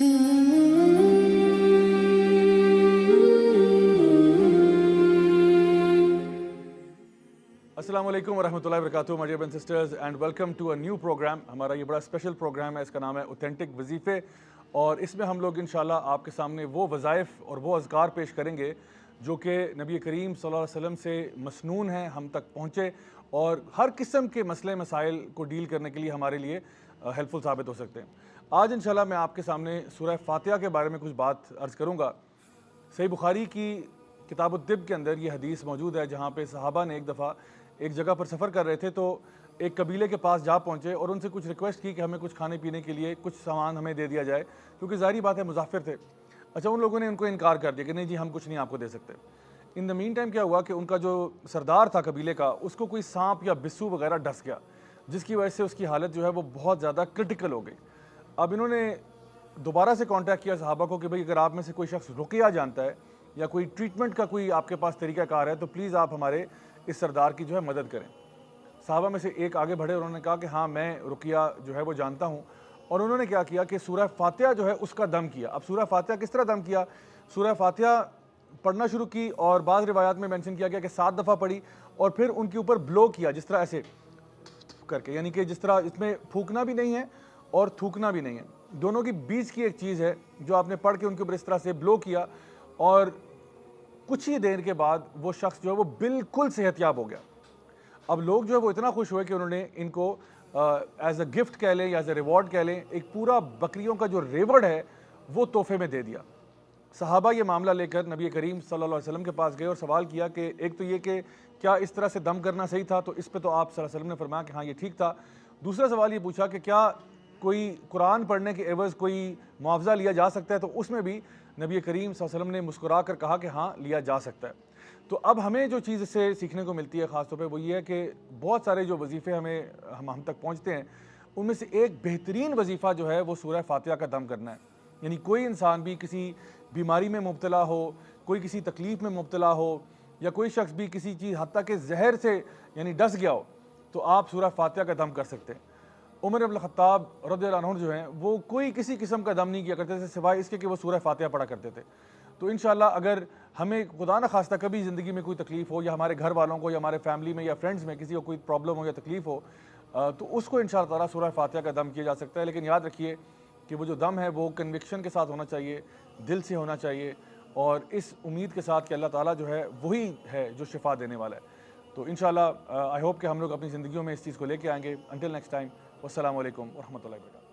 السلام علیکم ورحمۃ اللہ وبرکاتہ my dear brothers and sisters and welcome to a new program. ہمارا یہ بڑا اسپیشل پروگرام ہے, اس کا نام ہے اوتھینٹک وظیفے, اور اس میں ہم لوگ انشاءاللہ آپ کے سامنے وہ وظائف اور وہ اذکار پیش کریں گے جو کہ نبی کریم صلی اللہ علیہ وسلم سے مسنون ہیں, ہم تک پہنچے اور ہر قسم کے مسئلے مسائل کو ڈیل کرنے کے لیے ہمارے لیے ہیلپ فل ثابت ہو سکتے ہیں. آج انشاءاللہ میں آپ کے سامنے سورہ فاتحہ کے بارے میں کچھ بات عرض کروں گا. صحیح بخاری کی کتاب الطب کے اندر یہ حدیث موجود ہے جہاں پہ صحابہ نے ایک دفعہ ایک جگہ پر سفر کر رہے تھے تو ایک قبیلے کے پاس جا پہنچے اور ان سے کچھ ریکویسٹ کی کہ ہمیں کچھ کھانے پینے کے لیے کچھ سامان ہمیں دے دیا جائے, کیونکہ ظاہری بات ہے مسافر تھے. اچھا, ان لوگوں نے ان کو انکار کر دیا کہ نہیں جی ہم کچھ نہیں آپ کو دے سکتے. ان دا مین ٹائم کیا ہوا کہ ان کا جو سردار تھا قبیلے کا, اس کو کوئی سانپ یا بسو وغیرہ ڈس گیا, جس کی وجہ سے اس کی حالت جو ہے وہ بہت زیادہ کرٹیکل ہو گئی. اب انہوں نے دوبارہ سے کانٹیکٹ کیا صحابہ کو کہ بھئی اگر آپ میں سے کوئی شخص رقیہ جانتا ہے یا کوئی ٹریٹمنٹ کا کوئی آپ کے پاس طریقہ کار ہے تو پلیز آپ ہمارے اس سردار کی جو ہے مدد کریں. صحابہ میں سے ایک آگے بڑھے اور انہوں نے کہا کہ ہاں میں رقیہ جو ہے وہ جانتا ہوں, اور انہوں نے کیا کیا کہ سورہ فاتحہ جو ہے اس کا دم کیا. اب سورہ فاتحہ کس طرح دم کیا؟ سورہ فاتحہ پڑھنا شروع کی اور بعض روایات میں مینشن کیا گیا کہ 7 دفعہ پڑھی اور پھر ان کے اوپر بلو کیا, جس طرح ایسے کر کے, یعنی کہ جس طرح اس میں پھونکنا بھی نہیں ہے اور تھوکنا بھی نہیں ہے, دونوں کی بیچ کی ایک چیز ہے جو آپ نے پڑھ کے ان کے اوپر اس طرح سے بلو کیا, اور کچھ ہی دیر کے بعد وہ شخص جو ہے وہ بالکل صحت یاب ہو گیا. اب لوگ جو ہے وہ اتنا خوش ہوئے کہ انہوں نے ان کو ایز اے گفٹ کہہ لیں یا ایز اے ریوارڈ کہہ لیں, ایک پورا بکریوں کا جو ریوڑ ہے وہ تحفے میں دے دیا. صحابہ یہ معاملہ لے کر نبی کریم صلی اللہ علیہ وسلم کے پاس گئے اور سوال کیا کہ ایک تو یہ کہ کیا اس طرح سے دم کرنا صحیح تھا, تو اس پہ تو آپ صلی اللہ علیہ وسلم نے فرمایا کہ ہاں یہ ٹھیک تھا. دوسرا سوال یہ پوچھا کہ کیا کوئی قرآن پڑھنے کے عوض کوئی معاوضہ لیا جا سکتا ہے, تو اس میں بھی نبی کریم صلی اللہ علیہ وسلم نے مسکرا کر کہا کہ ہاں لیا جا سکتا ہے. تو اب ہمیں جو چیز اس سے سیکھنے کو ملتی ہے خاص طور پہ وہ یہ ہے کہ بہت سارے جو وظیفے ہم تک پہنچتے ہیں ان میں سے ایک بہترین وظیفہ جو ہے وہ سورہ فاتحہ کا دم کرنا ہے. یعنی کوئی انسان بھی کسی بیماری میں مبتلا ہو, کوئی کسی تکلیف میں مبتلا ہو, یا کوئی شخص بھی کسی چیز حتیٰ کہ زہر سے یعنی ڈس گیا ہو, تو آپ سورہ فاتحہ کا دم کر سکتے ہیں. عمر بن الخطاب رضی اللہ عنہ جو ہیں وہ کوئی کسی قسم کا دم نہیں کیا کرتے تھے سوائے اس کے کہ وہ سورہ فاتحہ پڑھا کرتے تھے. تو انشاءاللہ اگر ہمیں خدا نہ خواستہ کبھی زندگی میں کوئی تکلیف ہو, یا ہمارے گھر والوں کو یا ہمارے فیملی میں یا فرینڈز میں کسی کو کوئی پرابلم ہو یا تکلیف ہو, تو اس کو انشاءاللہ تعالیٰ سورہ فاتحہ کا دم کیا جا سکتا ہے. لیکن یاد رکھیے کہ وہ جو دم ہے وہ کنوکشن کے ساتھ ہونا چاہیے, دل سے ہونا چاہیے, اور اس امید کے ساتھ کہ اللہ تعالیٰ جو ہے وہی ہے جو شفا دینے والا ہے. تو انشاءاللہ آئی ہوپ کہ ہم لوگ اپنی زندگیوں میں اس چیز کو لے کے آئیں گے. انٹل نیکسٹ ٹائم, والسلام علیکم ورحمۃ اللہ وبرکاتہ.